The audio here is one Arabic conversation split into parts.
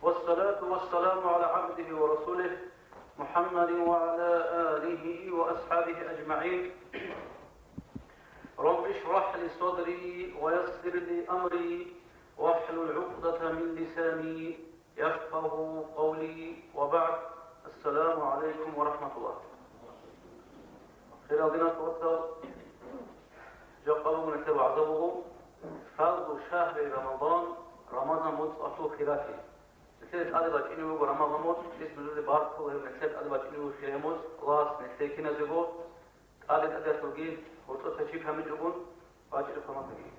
والصلاة والسلام على عبده ورسوله محمد وعلى آله وأصحابه أجمعين. رب اشرح لي صدري ويسر لي أمري واحلل عقدة من لساني يفقه قولي، وبعد. السلام عليكم ورحمة الله. خير دينا توصل جقلوا من التبع عزبه فرض شهر رمضان مطلعته خلافي نسيت أدبت إنه رمضان موت اسم الذي باركه نسيت أدبت إنه خياموس خلاص نسيكنا زبو قالت أدبت تلقين وطلت تشيبها من جبون واجر فما تقين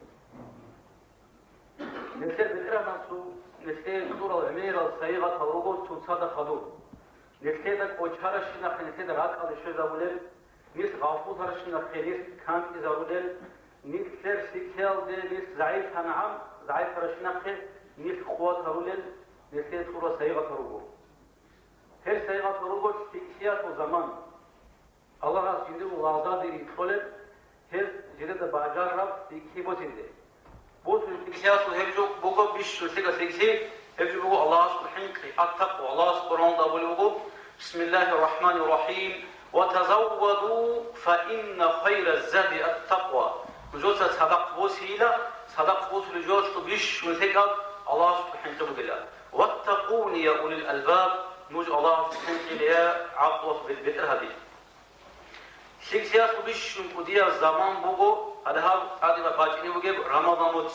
نسيت بالإرى نفسه نسيت صورة العميرة السيغة تلوغو تنصاد خدور نسيتك وجهر الشنخ نسيت راك على الشيء ذاولين نس غافوز هرشنخ نس كانت إذاولين نس سر سيكيال دي نس زعيف هنعم زعيف هرشنخ نس قوات هرولين نسيت صورة سيغة تروغو هر سيغة تروغو سيكيات وزمان الله جنده وغازا دي يتخلل هر جنده باجار رب سيكي بوزنده بوز سيكيات وهبجو بوغو بيش سيكا سيكي هبجو بوغو الله سبحانه التقوى الله سبحانه بوغو بسم الله الرحمن الرحيم وتزودوا فإن خير الزاد التقوى نجوز صدق بوسيلة صدق بوس لجوز تبيش وثقة الله سبحانه وتعالى واتقون يا أولي الألباب نوج الله سبحانه وتعالى عقوة بالبئر هذه سيكسياس بيش وديا الزمان بوغو هذا باجيني وجب رمضان موت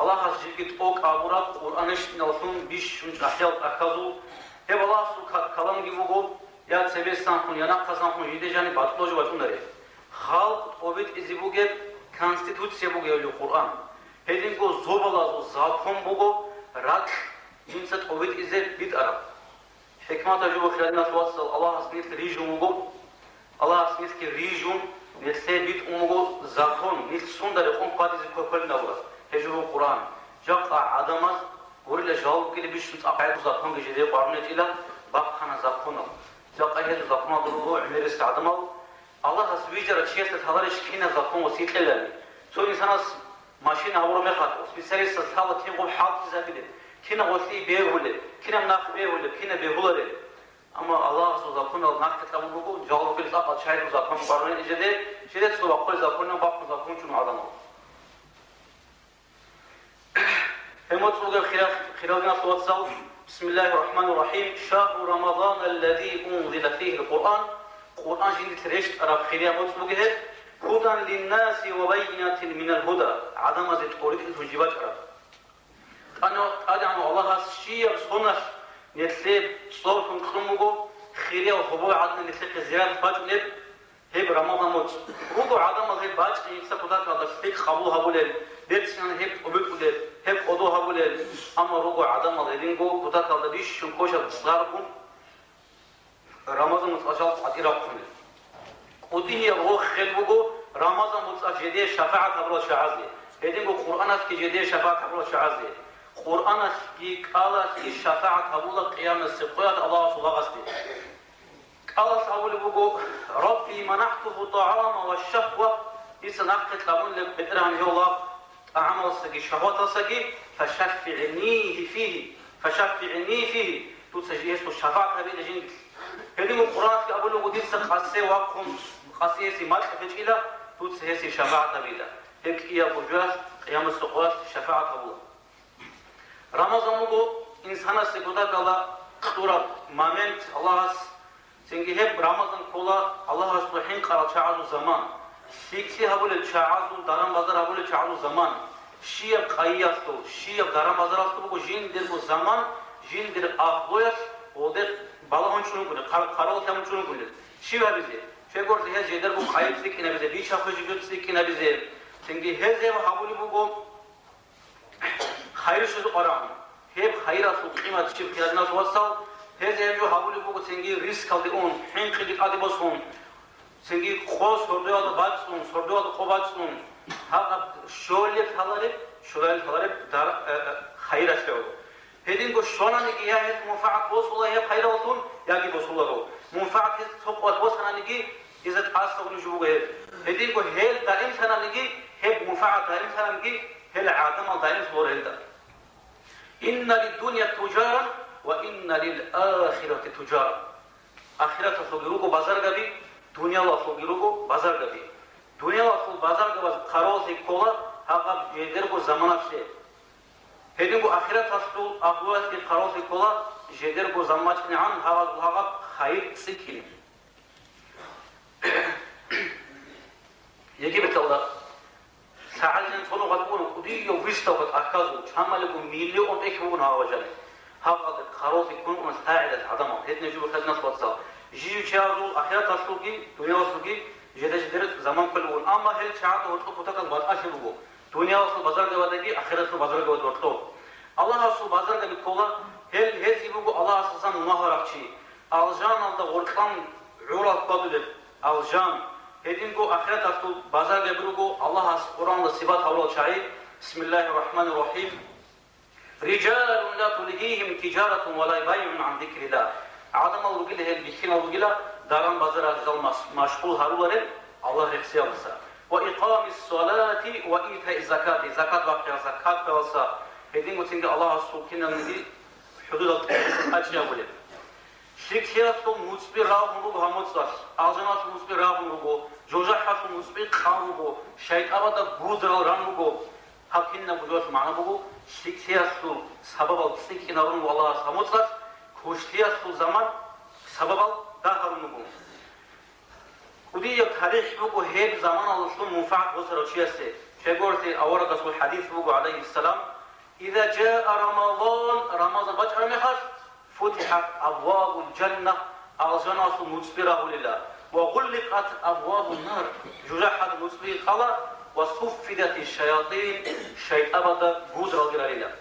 الله هسجيت أوك أبورات قرآنش نلثون بيش ونج أحيال أخذوا هب الله سبحانه كلام جيبوغو يا سبيستان خون يا نقصان خون يدي جاني باتلوج واتونره خالق أوبيت إزبوغ كونستيتوسيا بوغ يلو قرآن هذين كو زوبالازو زاكم بوغو رات جنسات أوبيت إزب بيت أرب حكمة جوب خلالنا توصل الله سميت ريجون بوغو الله سميت كي ريجون نتسي بيت أموغو زاكم نتسون داري خون قادز كوكل نورا هجوب قرآن جاق عدمات ورلا جاوب كلي بيش متأقعد زاكم بجدي قرآن إلى بقنا زاكم جاق أهل زاكم ضربو عمير استعدمو الله سبيجر تشيست هذارش كينا زاكم وسيط للاني سو إنسان ماشين أورو مخاط سبيسري سالة تيمو حاط زابيد كنا غوثي بيه ولا كنا مناخ بيه ولا كنا بيه ولا أما الله سبحانه وتعالى كتابه بقول جالو كل ساعة شايف زاكم قرن إجداد شدت سو بقول زاكم وباق زاكم شنو عدمه هموت سوق خلالنا توصل بسم الله الرحمن الرحيم شهر رمضان الذي أنزل فيه القرآن قرآن جندي تريشت أراب خليا موت سوقه هدى للناس وبينات من الهدى عدم زيت قولك التجيبات أراب أنا أدعم الله الشيء بصنف نتلاب صوت خموجو خيريا وخبوع عدنا نتلاب زيارة باج نب هب رمضان موت رودو عدم زيت باج يكسب كذا كذا فيك خبوها بولل بيتسان هب أبيت بولل هب أدوها بولل أما رودو عدم زيتينجو كذا كذا بيش شنكوشة بصغاركم رمضان موت أجل عتيركم وديه روح خلبوجو رمضان موت أجدي شفاعة قبل شعازي هدينجو قرآن في جدي شفاعة قبل شعازي قرآن في قال في شفاعة قبل قيام السقوط الله سبحانه وتعالى قال سأقول بقول ربي منحته الطعام والشهوة يسنقت لون لبدرهم الله أعمل سجي شهوة سجي فشفعني فيه تسجيه الشفاعة بين جند هذه القرآن في أقول له قديس قاسي وقهم قاسي ما تفجئ له تسجيه شفاعة بيلا هيك يا بجاز قيام السقوط شفاعة الله رمضان مو إنسان سيقودا قال خطورة مامنت الله سنجي هب رمضان كولا الله سبحانه قال شعازو زمان شيكسي هقول الشعازو دارم بازار هقول الشعازو زمان شيء قياسو شيء دارم بازار استو بقول جين دير زمان جين دير أخويس ودير بالهم شنو كله خارول كم شنو كله شيء هذا شيء قرط هي جدر بقول خايف سكينة بزه بيش أخوي جدود سكينة بزه سنجي هذا هقول بقول خير شو قرآن هب خيرات وقيمة شيء كذا توصل هذا جو هقول بقول سنجي ريسك هذيون حين خديك هذي بسون سنجي خوش هردو هذا باتسون هردو هذا خوباتسون هذا شوليت هذا دار خير أشياء هذين قو شونا نيجي هي منفعة بوس والله هي خير وطن ياجي بوس الله منفعة سوق بوس أنا نيجي إذا تحصل نجوه هذين قو هيل دائم سنة نيجي هب منفعة دائم سنة نيجي هل عادم دائم صور هذا إن للدنيا تجارا وإن للآخرة تجارة آخرة سوغيروغو بازار غبي دنيا لا سوغيروغو بازار غبي دنيا لا سو بازار غبا خروس كولا هاغا جيدرغو زماناشي هدينغو آخرة تاسو أقواس كي خروس كولا جيدرغو زماناشي عن هاغا خير سكين يجي بتلا ساعدين صلوا غلبون قدية وفيستا وتأكزوا شمالكو مليون إكبون هواجل هذا خروف يكون مساعدة عدمه هيت نجيب خدنا صوتصا جيو شازو أخيرا تسلوكي دنيا وسلوكي جدرت زمان كلون أما هل شعاته وتقف وتقف بعد أشلوه دنيا وسل بازار جوادي أخيرا سل بازار جواد وتقف الله سل بازار جواد كولا هل يبغوا الله أساسا نهاركشي الجان الله ورقان علا قبل الجان هدينغو آخرة تسلو بازار جبروغو الله قرآن الصفات حول شاي بسم الله الرحمن الرحيم رجال لا تلهيهم تجارة ولا بيع عن ذكر الله عدم الوجله البخيل الوجله داران بازار رجال مشغول هارولره الله رخصي alsa وإقام الصلاة وإيتاء الزكاة زكاة وقتها زكاة alsa هدينغو تنجي الله سبحانه ندي حدود الأشياء وله شيخياتو مسبي راهمو هموتساش أجناس مسبي راهمو جوجاحاتو مسبي خامو شيء أبدا بودر رانمو حكينا بودر معنا بو شيخياتو سبب السكينة رون والله هموتساش كوشياتو زمان سبب دهرمو ودي تاريخ بو هيب زمان الله منفعة وصل وشياسه شجورتي أورد رسول الحديث بو عليه السلام إذا جاء رمضان بجر مخش فتحت أبواب الجنة الجنة مسبرة لله وغلقت أبواب النار جرحت مسبرة خلا وصفدت الشياطين شيء أبدا قدرة لله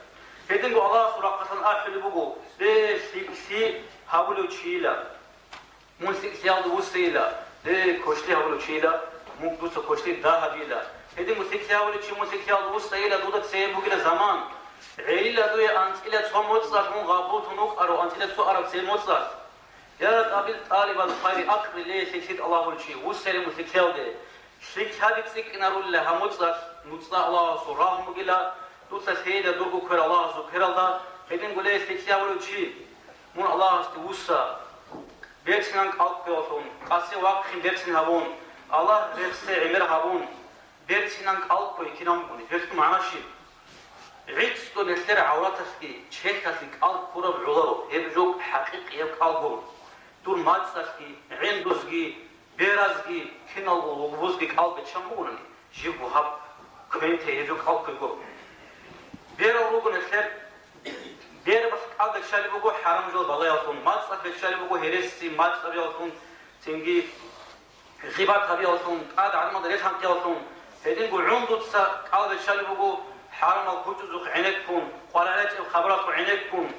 هدينغو الله سرقة الآخر بقو ليش سي هاولو تشيلا من سيال وسيلا ليه كشتي هاولو تشيلا مقدس كشتي ذهبيلا هدينغو سيال تشي من سيال وسيلا دودت سيبوغلا زمان عيلا دوي أنتيلا تسموتساش من غابول تنوك أرو أنتيلا تسوارب سيموتساش يا قابل طالب الخير أكبر ليه سيكسيد الله والشي وسلم وسيكسيال دي شيك هذيك سيك نارو الله هموتساش نوتسا الله سراه مجلا دوتسا سيدا دوغو كير الله زكير الله هيدين قولي سيكسيال والشي من الله استوسا بيرسنان قلب بيوتون قاسي واقخين بيرسن هابون الله بيرسي عمر هابون بيرسنان قلب بيكينام بوني بيرسن معنا شي عيدستو نسلر عوراتسكي چهتاسك قلب كورا بعولارو هبجوك حقيقي هب قلبون دور مالساشكي عندوزكي بيرازكي كينالو لغوزكي قلب تشمونني جيبو هب كمينتي هبجوك قلب كيقو بيرا لغو نسلر بيرا بس قلبك شالي بغو حرام جول بلاياتون مالساشكي شالي بغو هرسي مالساشكي تنجي غيبات هبياتون قاد عدما دريش هنقياتون هدين قو عندو تسا قلبك شالي بغو حرام الكوجوز عينكم قرارات الخبرات عينكم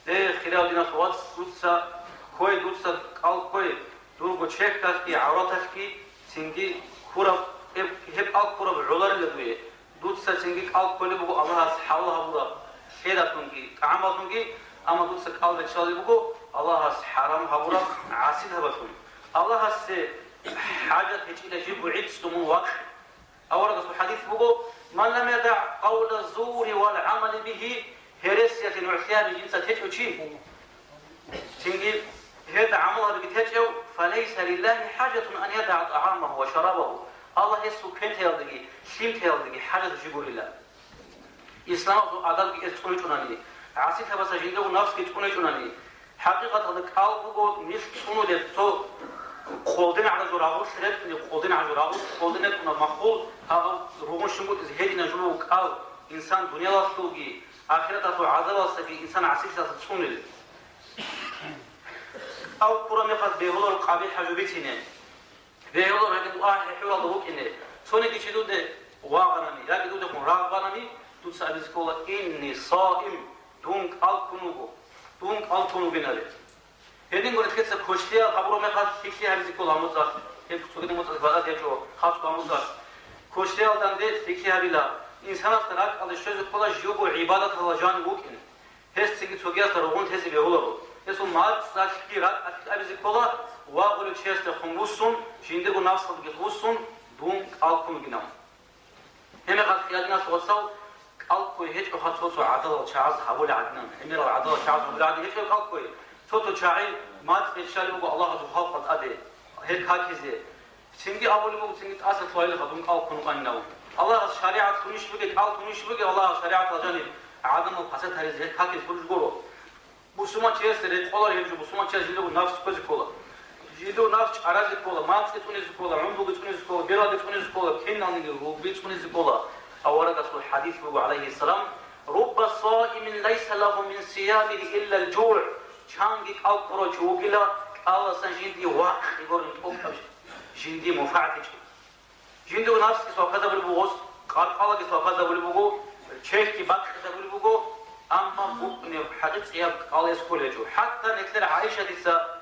ليه خلال دينا صوت دوتسا كوي دوتسا قال كوي دورغو تشيكاسكي عوراتاسكي سينجي كورا هب قال كورا بعولار اللي دوتسا سينجي قال كولي بقو الله سبحانه بقى خيراتونجي تعاملونجي اما دوتسا قال بتشالي بقو الله حرام هبورا عاسيد هبتون الله سي حاجه هيجي لجيب عيد ستمون وقت اورد الحديث بقو من لم يدع قول الزور والعمل به هرسية نعسيها بجنسة تجعو شيء تنجي هذا عملها بتجعو فليس لله حاجة أن يدع طعامه وشرابه الله يسو كنت يلدقي شمت يلدقي حاجة تجيبه لله إسلام أدل بإسكوني جناني عسيتها بس جنده نفسك تكوني جناني حقيقة هذا قلبه نفسه لبتو خودين على جرابو سرت خودين على جرابو خودين كنا مخول هذا روغون شموت زهدنا جلو قال إنسان دنيا واسطوغي آخرته عذاب واسطي إنسان عسيس تصوني أو قرآن يقص بيهول القبيح حجوبتينه بيهول هذا الله يحول الله إنه ثوني كيشدود واغناني لا كيدود كون راغناني تسأل سكولا إني صائم دونك ألكنوغو دونك ألكنوغو نالي هدين قلت كذا كوشتيا خبرو مخاط فيكي هذي كلها مصدر هيك سوكي مصدر بعد يجوا خاص كلها مصدر كوشتيا داندي فيكي هذي لا إنسان أستراك على الشيء كلها جيوبو عبادة الله جان ممكن هس سيجي سوكي أستراغون هسي بيهولو هسوا مات ساشكيرات أبي كلها واقولوا شيء استخموسون جيندو نفس الجثوسون دون ألكم جنام هم قد خيالنا سوساو قلبي هيك خاطر عضلة شعز حول عدنان إمير العضلة شعز حول عدنان هيك قلبي توتو شاعي ما تفشل الله سبحانه وتعالى هيك هكذا سنجي أول ما سنجي أصل طويل خدوم قلب كنوا الله شريعة تنيش بقى قلب تنيش بقى الله شريعة الجانب عدم القصد هذه هيك هكذا كل جورو بسمة شيء سريع قلنا يجوا بسمة شيء جلو نفس كذا كلا جلو نفس عرض كلا ما تكوني كلا عمرو تكوني كلا بيرا تكوني كلا كنا نيجو بتكوني كلا أورد رسول الحديث عليه السلام رب صائم ليس له من صيامه إلا الجوع شانجك أقرأ جوجلا الله سنجندي واق يقول نتوقف جندي مفاعل جندي نفس كسوة كذا بالبوغوس قال الله كسوة كذا بالبوغو شيخ كباك كذا بالبوغو أما بوغني حديث ياب قال يسكول يجو حتى نكتر عائشة ديسا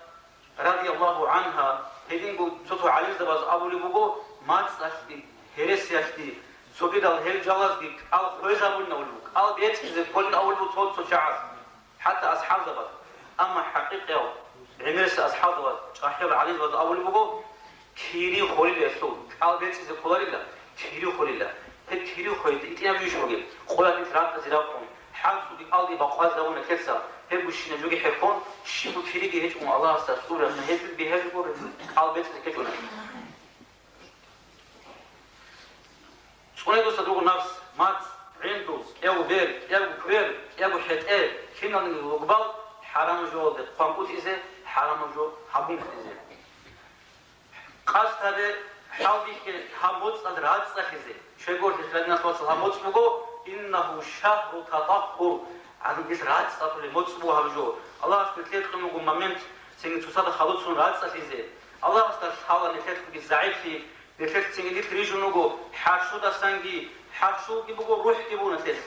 رضي الله عنها هيدينغو سوتو علي زباز أبو لبوغو ما تسأشتي هرس يشتي سوكيد الهيل جالس دي قال خويز أبو نولوك قال بيت إذا كل أول بطول سوشعز حتى أصحاب زباز أما حقيقة عمرس أصحاب زباز أحيال علي زباز أبو لبوغو كيري خوري لأسلو قال بيت إذا كولاري لا كيري خوري لا هيك كيري خوري إتنا بيوش بوغي خولاني تراب تزيرابون حالسو دي قال دي بقواز زبون كتسا هيك بوشينا جوغي حيكون شيبو كيري هيك الله استسورة هيك بيهاج بوري قال بيت إذا كتونا سكوني دوستا دوغو نفس مات عندوس ياغو بير ياغو كبير ياغو حتئ كينا نغبال حرام جو دي قانقوت إزي حرام جو حبون إزي قاس تابي حاوبي كي هموت صد رات سخيزي شغور تخلنا صوت هموت بوغو إنه شهر تطهر عدم جس رات سطر موت بو هبجو الله استكلت قمو مومنت سين تصاد خلوت سون رات سخيزي الله استر حالا نكت بي ضعيفي نكت سين دي تريجونوغو حاشو دا سانغي حاشو كي بوغو روح كي بو نتس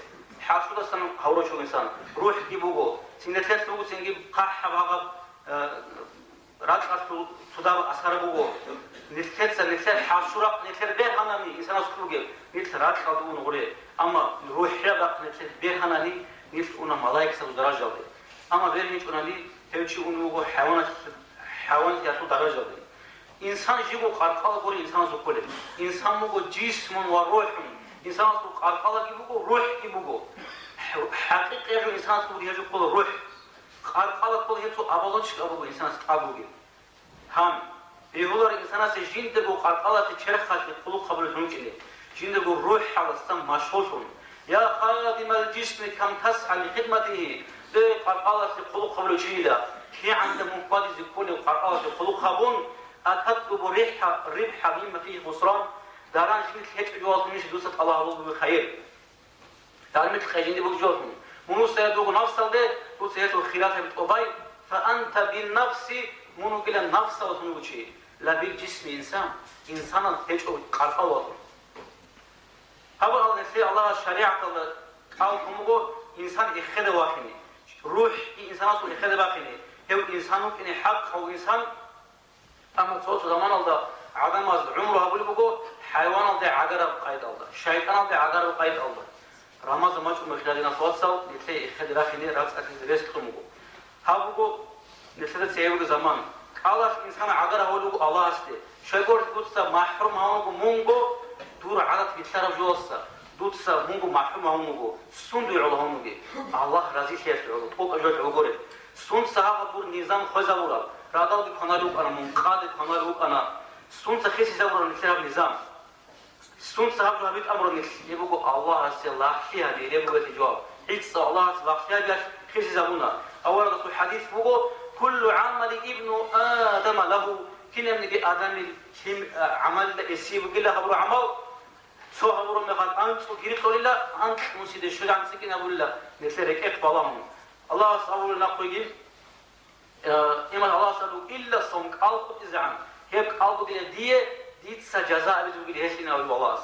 حاشو دا سان هورو شو انسان روح كي بوغو سين نتس بوغو سين قح باغ رات قصو صداب أسرع بوغو نتس حاشورا نتس بير هناني إنسان أسكروجي نتس رات قدون غوري أما روح يبقى نتس بير هناني نتس أنا ملاك سو درجة دي أما بير نتس أنا تيجي أنو حيوان ياتو درجة دي إنسان جيبو قارقال غوري إنسان زكولي إنسان مغو جسم وروح إنسان سو قارقال جيبو روح جيبو حقيقة يجو إنسان سو يجو كل روح قارقال كل يجو أبلوش أبو إنسان أبوغي هم يقولون إنسان سجين دعو قارقال تشرخ خالد كل قبل ممكن جين دعو روح حالستان مشغول يا خادم الجسم كم تسعى لخدمته ده قارقال كل قبل جيلا هي عند منقذ كل قارقال كل خابون أتطلب ربح بما فيه خسران داران جميل هيك جوات مش دوسة الله رب بخير داران مثل خيجين دي بوجوتهم منو سيدوغ نفس ده تو سيدو خلافه بتقباي فأنت بالنفس منو قل النفس وتنو شيء لا بالجسم إنسان هيك قرقا وطن هذا الله الله شريعة الله قال كمغو إنسان إخذ واخني روح إنسان أصل إخذ واخني هو إنسانو إن حق أو إنسان أما صوت زمان الله عدم از عمره هبول بقول حيوان الله عقرب قيد الله شيطان الله عقرب قيد الله رمز ما شو مخلالنا صوت صوت نتلاقي إخذ واخني رأس أكيد رزق كمغو هبقول نتلاقي سيوك زمان الله إنسان عقرب هبول بقول الله أستي شيء دوتسا محروم هونغو مونغو دور عادت بيتلرب جوسا دوتسا مونغو محروم هونغو سون دور على هونغو الله رازي شيء على توك أجر عقوري سون ساعة دور نظام خوزا ورا رادال دي كنالوك أنا منقاد كنالوك أنا سون سخيس زورا نتلرب نظام سون ساعة جو هبيت أمر نتل يبغو الله رسي الله فيها دي يبغو تجواب عيسى الله سبحانه وتعالى خيس زبونا أولا رسول الحديث بقول كل عمل ابن آدم له كنا نجي آدم عمل إسيب قلة هبرو عمل سو هبرو مخال أنت وكيري قول الله أنت مسيد الشجع عن سكين أقول الله نتلرك إقبالهم الله سأقول نقول إما الله سألو إلا صمك ألق إزعام هيك ألق دي تسا جزاء بتقول هيش لنا والله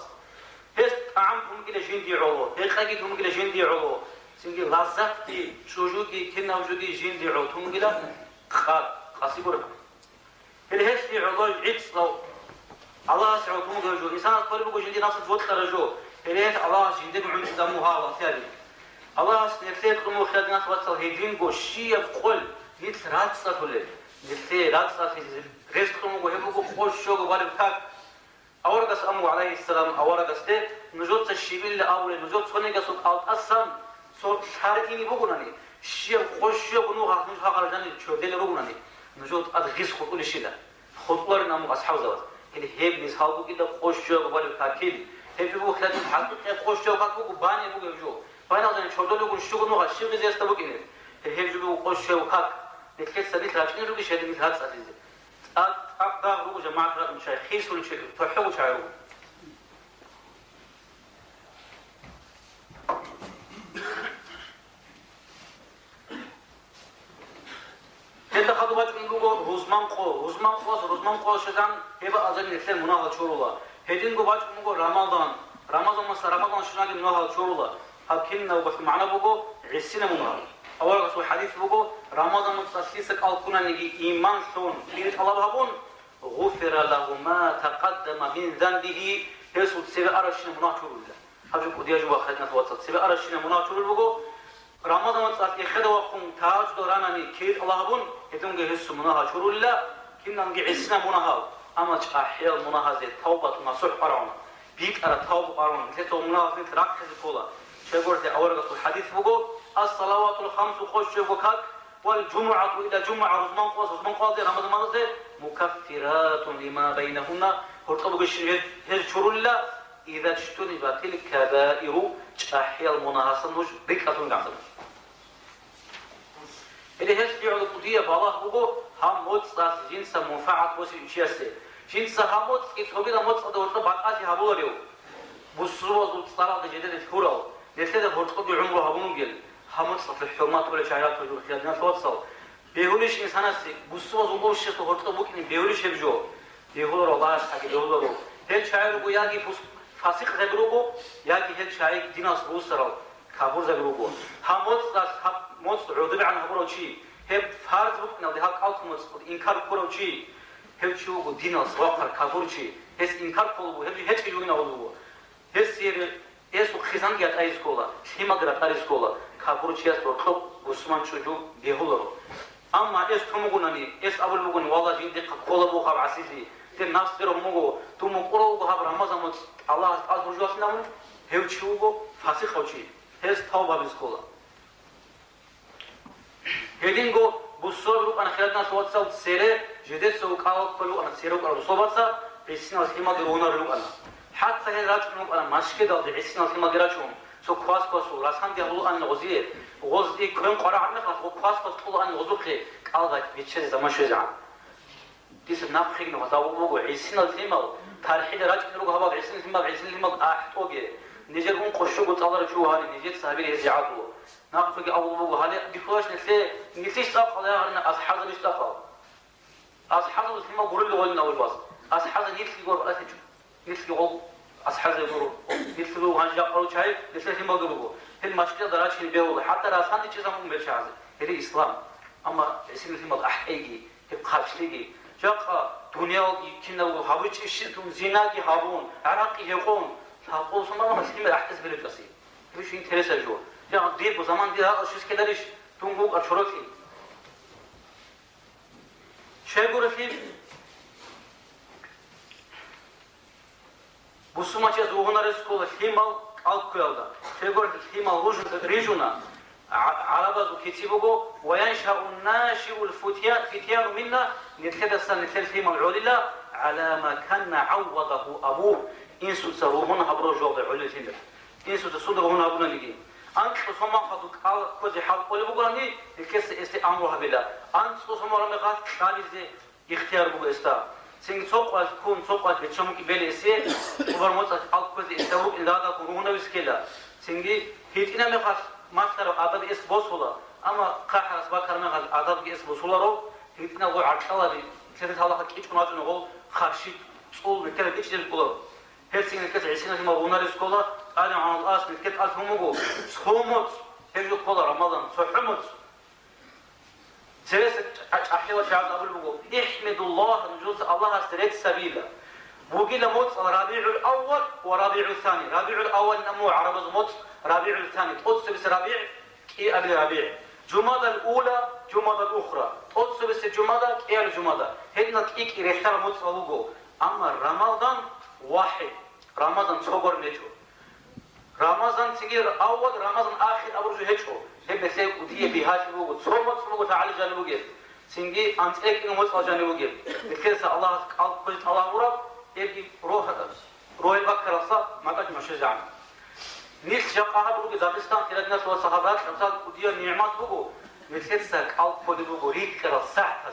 هيك أعمهم كلا جندي علو هيك خاجتهم كلا جندي علو سنجي لازق دي شوجودي كنا وجودي جندي علو هم كلا خاصي برا اللي هيش في عضو عيد لو الله سعوكم جوجو إنسان أقول بقول جندي نفس الفوت ترجو اللي هيش الله جندي بعند زموها الله ثاني الله سنكتير قمو خدنا توصل هيدين قشية بقول نيت رات صفله نيت رات صفله رزق قمو وهم بقول خوش شو قبل بكاك أورجس أمو عليه السلام أورجس ده نجوت الشبيل أول نجوت سونيك سوق أو أسم صور شاركيني بقولني شيء خوش يقولوا نجها قرجاني شو دل رقولني نجوت أدغيس خطول الشدة خطول نامو أصحاب زوات اللي هيب نسحبوا كده خوش يقولوا كاكيل هيب يقولوا خلات حقيقة خوش يقولوا باني يقولوا جو باني أصلا شو دل يقولوا شو قولوا شيء زي استبوكينه هيب يقولوا خوش يقولوا نتكلم سبيل راجعين رجع شهد مثل هذا سألزه أقدر رجع جماعة رجع مشاي خيس ولا شيء تحول شعره هذا خطوات نقول روزمان قو شجعان هبة أزمي نتكلم مناهض شرولا هدين قباج نقول رمضان مثلا رمضان شجعان مناهض شرولا هكذا وبس معنا بقول عسينا مناهض أول رسول حديث بقول رمضان متصلسك ألقنا نجي إيمان شون ليرت الله بهون غفر له ما تقدم من ذنبه يسود سبع أرشين مناطور الله هذا كوديا جوا خدنا توصل سبع أرشين مناطور بقول رمضان متصل يخد وقم تاج دورانني كير الله بهون يدون جهز مناطور الله كنا نجي عسنا مناهض أما أحيال مناهض توبة نصح قرآن بيك على توبة قرآن كتو مناهض تركز كولا شيء أول رسول حديث بقول الصلوات الخمس خوش وكاك والجمعة إلى جمعة رزمان قاضي رمضان مغزي مكفرات لما بينهن هرطبق الشيء هجر الله إذا اجتنبت الكبائر أحيا المناهصة نوش بكرة العظم اللي هش يعود قضية بالله بقول هموت صار جنس منفعة وسي شيء جنس هموت إتوبيدا موت صار ورطة بعد هبوليو بصوا زوج صار جديد الشهورة نتلذ هرطبق عمره هبونجل هموت صار في الحرمات ولا شعيرات ولا خيانات توصل بيقولش إنسان سي بصوا زوجه الشيء هرطبق ممكن بيقولش بجو بيقول الله حاجة بيقول هل شاعر بو ياجي فاسق زبروبو ياجي هل شاعر ديناس بوسرال كابور زبروبو هموت صار موت عودب عن هبورو شيء هب فارز بكنا ده هاك أوتومات إنكار كورو شيء هب شو بو ديناس واقر كابور شيء هس إنكار كولو هب هيك يجونا ولو هس ير اسو خزان جات أي سكولا شيما جرات أي سكولا كابور شيء أسرع بوسمان شجو بيهولو أما اس تمغونني اس أول مغون والله جندي كولا بو خاب عسيلي الناس ترى مغو توم قرو بو خاب رمضان الله عز وجل نامن هيو شوغو فاسق خوشي هس توبة بسكولا هدينغو بوسولو أنا خيرنا توصل سيره جديد سو كاو كلو أنا سيرو كلو صوباتسا بيسنا الحما درونا لو أنا حتى هن راجعون أنا ماشكي دال بيسنا الحما دراجون سو كواس كواسو راسان دي هلو أنا غزي كلام قرا عنا خلاص كواس كواسو أنا غزوكي قالك بيتشي زمان شجع ديس نافخين وضاوبو عيسنا الحما تاريخي راجعون لو هبا عيسنا الحما أحتوجي نيجرون قشوا قطالر شو هاني نيجت سابير يزعقوا ناقصك أولو هذا بيخش نسيش تقال يا أنا أصحاب مش تقال أصحاب الحما قرر له ولا أول أصحاب نيلك يقول أتجو نيلك يقول أصحاب يقولوا نيلك يقولوا هنجا قالوا شيء نيلك الحما قالوا المشكلة درجة البيول حتى راسان دي شيء زمان بيرشعز هذا الإسلام أما اسم الحما أحيجي يبقاشليجي جاك دنيا يمكن لو هاويش الشيء زيناجي هابون عراقي يقون هاقول سما ما مسلم أحتس بالجسي مش إنترس الجو يعني دير بزمان دير هذا الشيء كده ليش تونغو أشرفي شيء يقول فيه بسمة شيء زوجنا رزقه الحمل ألقياده شيء يقول الحمل رجونا عربة وكتبه وينشأ الناشئ الفتيان منا نتحدث عن الحمل العليا على ما كان عوضه أبوه إنسو تسروهن هبرو جواب العليا الهند إنسو تسودهن هبنا لجين أنت تصمم خدوك على كذا حال قولي بقولني الكيس استأمرها بالله أنت تصمم رمي قال قال زي اختيار بقول استا سين سوق كون سوق بتشوم كي بيلسي وبرموت على كذا استوى إن هذا كورونا ويسكيلا سينجي هيتنا مخاش ما ترى عدد اس بوصولا أما قاحر أسباب كرنا عدد اس بوصولا رو هيتنا هو عقلا ثلاثة هلا كيش كنا نقول خارشي تقول بكرة كيش تقول هالسين الكاس عشرين في مغونا رسكولا أنا عن الأصل الكت ألف همجو سخومت هيجو كولا رمضان سحمت سلسة أحيوا شعب أبو البقول احمد الله نجوز الله سريت سبيلا بوجيل موت ربيع الأول وربيع الثاني ربيع الأول نمو عرب موت ربيع الثاني تقص بس ربيع كي قبل ربيع جمادى الأولى جمادى الأخرى تقص بس جمادى كي الجمادى هدنا كيك إريحتر موت صلوجو أما رمضان واحد رمضان صغر نجو رمضان تغير أول رمضان آخر أبرج هجو هم مثل وديه بهاش بوجود صوم تعالى جانبوجي سنجي أنت إيه إنه مصر جانبوجي بكرس الله قال قلت الله ورب يبي روح بكر الصاد ما قد مشجع نيس جاقها بوجي داغستان كلا الناس والصحابات أمثال وديه نعمات بوجو مثل سك قال قل بوجو ريك كلا ساعة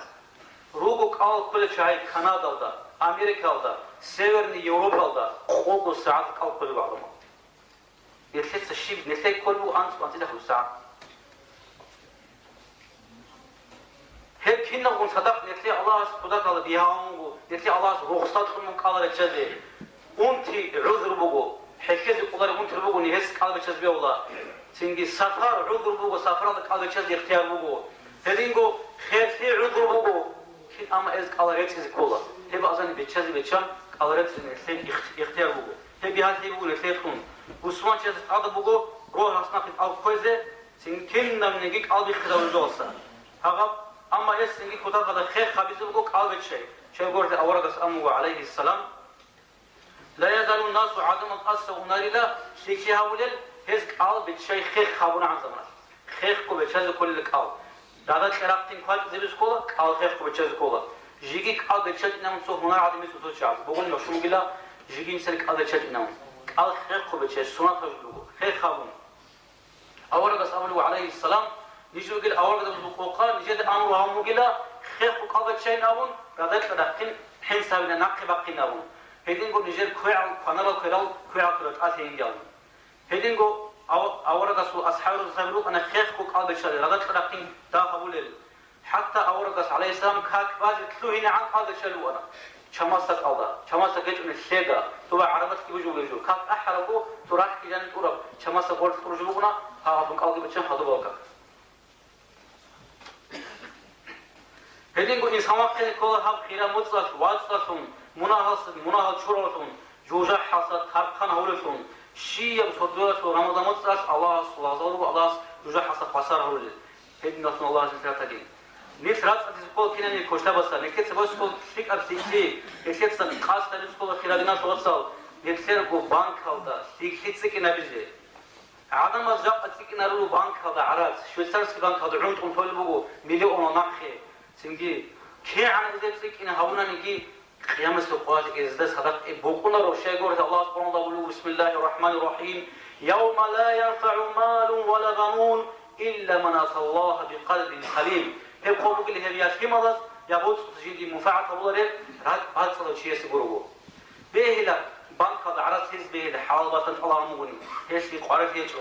روجو قال قل شيء كندا ودا أمريكا ودا سيفرني يوروبا ودا قوقو ساعات قال قل بعضهم يتلت الشيب نتلت كله أنت دخل ساعة هب كنا قن صدق نتلي الله صدق على بيهاونغو نتلي الله رخصات خمن قال رجزي أنتي عذر بقو حكيز قدر أنت بقو نهس قال رجزي والله تنجي سفر عذر بقو سفر قال رجزي اختيار بقو هدينغو خير عذر بقو كن أما إز قال رجزي كله هب أزاني بتشزي بتشام قال رجزي نتلي اختيار بقو هب يهاتي بقو نتلي خون وسمان چیز آدم بگو روح هستن خیلی آب خویزه سینکین نمیگی آبی خداوند جالسه هقب اما یه سینکی کدام قدر خیر خبیزه بگو آب چه گورد اورگس امو علیه السلام لا يزال الناس عدم القصة وناريلا شيكي هاولل هزك آب چه خیر خابون عن زمان خیر کو بچه کل کال دادت خرابتین کال زیبس کولا کال خیر کو بچه کولا جیگی آب بچه نمون سو هنر عدمی سوتو شاز بقول مشروع گلا جیگی سرک آب بچه نمون قال خير خبتش سنة تجلو خير خابون أورقس أمره عليه السلام نيجي نقول أورقس بقوقا نجد أمره هم قلا خير خبتش نابون رادت لدقين حين سابنا نقي باقي نابون هيدين قول نجد كويع فنرى كويع كرت آتين يالون هيدين قول أورقس أصحاب الزمرو أنا خير خبتش رادت لدقين دا قبول حتى أورقس عليه السلام كاك باز تلوهين عن قبتش أنا شماسك الله شماسك جيجون الشيدا تبع عربات كي بيجو كاب أحرقو تراح كي جاني تورب شماسك قول ترجمونا ها بنك أوجي بتشان هذا بوكا هدين قو إنسان وقتين كل هاب خيرا متصل واتصلهم مناهل شورلهم جوجا حصل ترقان هولهم شيء بصدورة رمضان متصل الله صلى الله عليه وسلم جوجا حصل قصار هول هدين نصن الله سبحانه وتعالى نيت رات أتسقول كنا نكوشلا بس نكتة سبوس سقول شيك أبسيكي نكتة سنقاس تنسقول خيرادنا توصل نكتة جو بانك هذا شيك سكنا بيجي عدم الجاب أتسكنا رو بانك هذا عراس شويسرسك بانك هذا عمت قنفل بقو مليون ناخي سنجي كي عنا إذا سكنا هونا نجي قيام السقاش إزدس هذا بوقنا روشة قولة الله سبحانه وتعالى بسم الله الرحمن الرحيم يوم لا ينفع مال ولا بنون إلا من أتى الله بقلب سليم هب قولك اللي هي ياشكي مالس يابوت تجيدي مفاعل تبولره راد بعد صلوا شيء سبروه بهلا بانك هذا عرض هز بهلا حوال بطن الله مغني هيش في قارف هيشو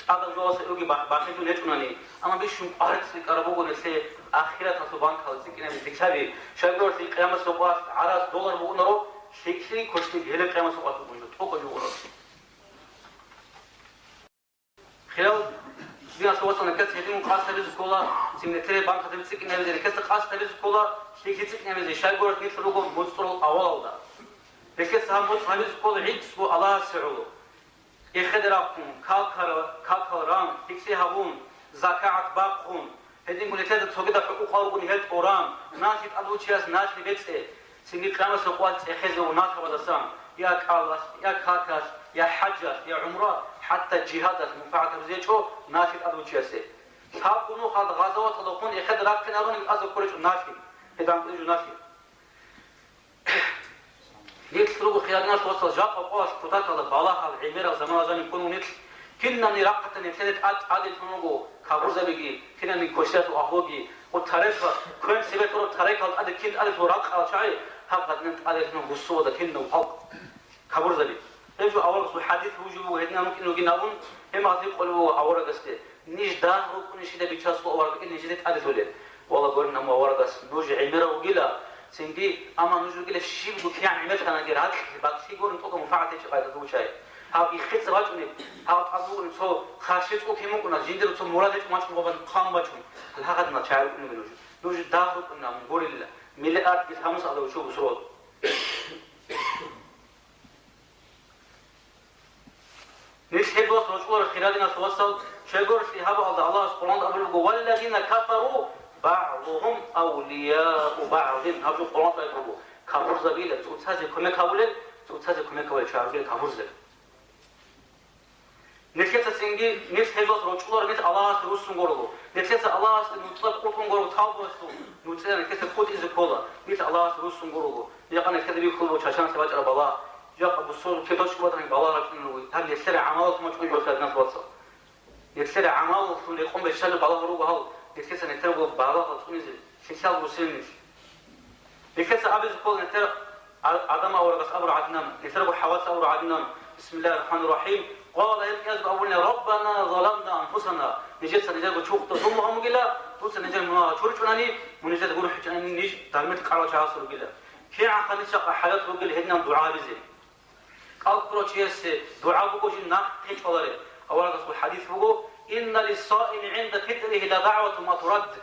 هذا جواز يوجي باخي جو نيتوناني أما بيشوف قارف سلك أربوه نسي آخرة تصل بانك هذا سكينة بذكرى شايفور في قيام السوقات عرض دولار بقولنا شيء كشتي هلا قيام السوقات بقولنا توقع جوه خلال بينا سواسا نكسر هديم قاس تبيز كولا سمنتري بانك تبيز كنا بيز نكسر قاس تبيز كولا شيء كنا بيز شاي قرط نيت لوجو مسترول أول ده نكسر هم مست تبيز كولا عيد سو الله سعود يخدركم كالرام تكسي هون زكاة باقون هديم قلت تسوقي حقوق أرجو نهلت أورام ناشيد أدوشياس ناشيد بيتسه سنجي كلام سقوات إخذ وناس ودسام يا كارلاس يا كاكاس يا حجاس يا عمرة حتى الجهاد المنفعة بزيجو ناشد أدوشياسه سابقونو خالد غزوات تلقون يخد راكن أرون الأزل كوريش ناشد هدام قليجو ناشد يكسروا خيارنا توصل جاق وقواش كتاك على بالاها العميرة زمان أزان يكونوا نتل كنا نراقة نتلت عادل فنوغو كابوزا بيجي كنا نكوشيات وأهوغي وتاريخ كون سيبتورو تاريخ على عادل كنت عادل وراق على شعي هقد ننت عادل فنوغو السودة كنا وحق كابوزا بيجي يجو أول سو حديث وجوه هدنا ممكن نجي نقول هم هذي قالوا أول قصة نيش ده روك نشيد بيشاسو أول قصة نشيد حديث ولا والله قلنا ما أول قصة نوجي عمرة وقلا سندي أما نوجي قلا شيء بقول يعني عمرة أنا جرات بس شيء قول نتوقع مفاعل تيجي قاعد تقول شيء ها يخيط سواجوني ها تعبوا نسوا خاشيت أو كيمون كنا جندر نسوا مرادش ما تكون قبل قام بجون الحاجات نتشعر نقول نوجي ده روك كنا نقول الله ملأت يفهموا على وشو بسرعة نشهد وصل خلالنا توصل شجر في هذا الله سبحانه وتعالى والذين كفروا بعضهم أولياء بعض هذا القرآن يقول كفر زبيلة تقول كم كابول წუცაზე ქონეკავე ჩარგე გამურზე ნექეცა სინგი ნეს ჰეზოს როჭლორ ნეს ალაას რუსუნ გორლო ნექეცა ალაას ნუცლა ყუთუნ გორლო თავბოსუ ნუცერა ნექეცა ყუტიზე ქოლა ნეს ალაას რუსუნ გორლო იაყანე ქედი ქოლო ჩაშან საბაჭრა ბალა იაყა ბუსო ქედოშ ყბადანი ბალა რაკინუ თან ნესერა ამალოთ მოჭყვი გოსად ნას ვაცო ნესერა ამალოთ ნე ყომბე შალ ბალა რუ გალ ნექეცა ნესერა გო ბალა ყუниზე შეშალ გოსენის ნექეცა აბიზ ქოლ ნესერა آدم أورغس أبر عدنان نسرب حواس أبر عدنان بسم الله الرحمن الرحيم قال يزب أولنا ربنا ظلمنا أنفسنا نجد سنجد بشوق تصوم قلا توس نجد منا شورش وناني ونجد نقول حجاني نيج تعمد كارو شاسر قلا كي عقلي شق حياة رجل هدنا دعاء بزين قال كروتشيس دعاء بقوش ناق هيك فلاره أورغس الحديث بقول إن للصائم عند فطره لدعوة ما ترد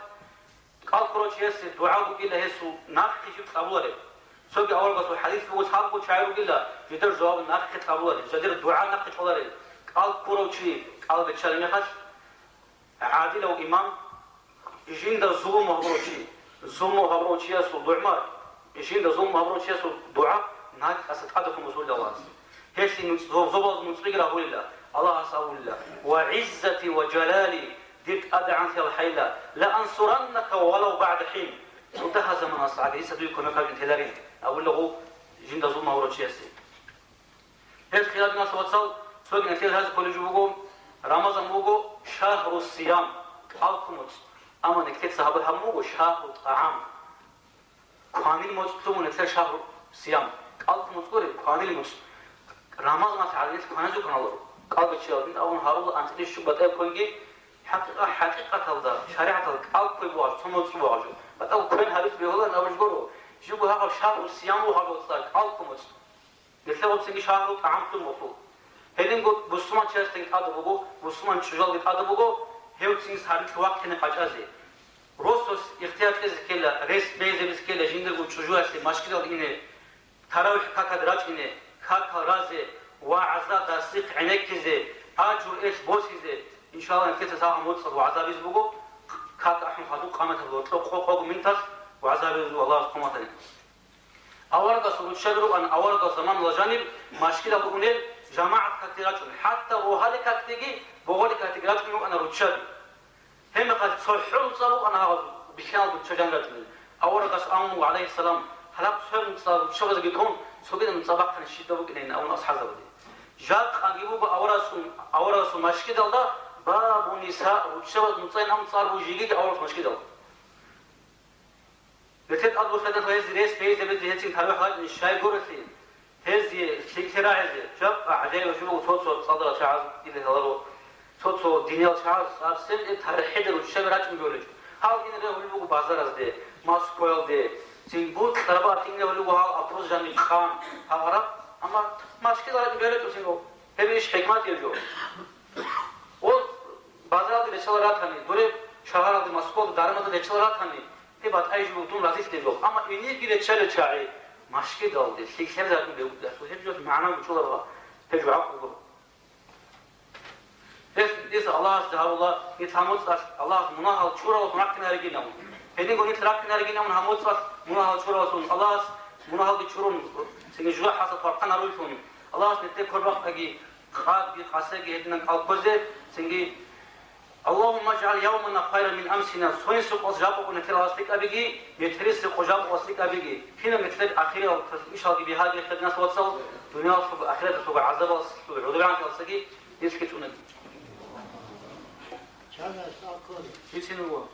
قال كروتشيس دعاء بقول هسه ناق هيك فلاره سوق أول قصو حديث هو صحاب قل شاعر قلا جدر جواب ناقة قبولة جدر دعاء ناقة قبولة قال كروشي قال بتشالني خش عادل أو إمام يجين ده ظلم وهبروشي ظلم وهبروشي يسول دعمار يجين ده ظلم وهبروشي يسول دعاء ناقة أستقادكم رسول الله هيش زوبز مصري رسول الله الله أسأل الله وعزتي وجلالي ديك أدعى في الحيلة لأنصرنك ولو بعد حين منتهى زمن أصعد ليس دويكم مكان تلارين أقول له جند ظلم وروتشيسي هذا خلال الناس وصل سوق نتيل هذا كل جوجو رمضان موجو شهر الصيام ألقمت أما نكتب صحابة هم موجو شهر الطعام قانين مستوم نتيل شهر الصيام ألقمت قري قانين مست رمضان تعاليت قانين جو كنالو قلب الشياطين أول هارول أنت ليش شو بتأكل كونجي حقيقة هذا شريعة القلب بواج ثم تصبواج بتأكل كون هارس بيقولون أبرز قرو جيبوا هذا الشهر والصيام وهذا الصلاة ألقمت يطلبوا سنجي شهر الطعام كل مفروض هذين قط بسمان شاستين أدبوجو بسمان شجال أدبوجو هيو سنجي سهرين وقت نقاجازي روسوس اختيار كذا ريس بيز كذا جيندر قط شجوا أشي مشكلة إنه تراوح كاكا دراج إنه كاكا رازي وعزا داسق عينك كذا أجر إيش بوس كذا إن شاء الله كذا ساعة موت صد وعذاب يزبوجو كاكا أحمد خدو قامت الوقت لو خو منتر وعذاب الله سبحانه وتعالى. أورد سلوك شجرو أن أورد زمان لجانب مشكلة بقولين جماعة كتيراتهم حتى وهالي كتيجي بقولي كتيراتهم أنا رتشاد هم قد صحوا صاروا أنا بخيال بتشجعنا أورد أمو عليه السلام هلا صحوا صاروا شغل بيكون سوينا من صباح كان الشدة بقولين أو أصحاب زبدي جاك أجيبوا أورد مشكلة ده باب النساء وشغل مصين هم صاروا يجيجي أورد مشكلة لكن أدور خدمة هذه ريس بيز بدي هاتين ثروة حاجة الشاي قرصين هذه شكرا هذه شاب عجيب وشلو صوت صدر شعر إذا هذا صوت دنيا شعر صار سن ترحيد والشبرات مجولج هاو إن ده هو اللي بازار أزده ماسكويل ده سينبوت تربا تيجي هو اللي هاو أبروز جاني خان هارا أما مشكلة مجولج وسينو هذه حكمات يجوا و بازار ده لشلرات هني دوره شهر ده ماسكويل دارما ده لشلرات هني تبات أيش بقولون رازيس تلو أما إني كده تشال شاعي مشكلة دالدي سيكسر ذاتهم بيقول ده وهذا معنا بتشوله بقى تجوا عقله ليس الله سبحانه الله يتحمل الله مناهل شورا ومناكنا رجينا هذين قلنا تراكنا رجينا من هموت مناهل شورا وسون الله مناهل بشورون سنجوا حسب فرقنا رويفون الله نتذكر بقى أجي خاد بخاصة هذين القلبزة سنجي اللهم اجعل يومنا خيرا من امسنا سوين سوق اصجاب ونتر اصلك ابيجي يترس قجاب اصلك ابيجي هنا مثل اخيرا ان شاء الله بهذه الخدمه توصل دنيا سوق اخيرا سوق عذاب سوق عذاب اصلك يسكتون شاء الله يسينوا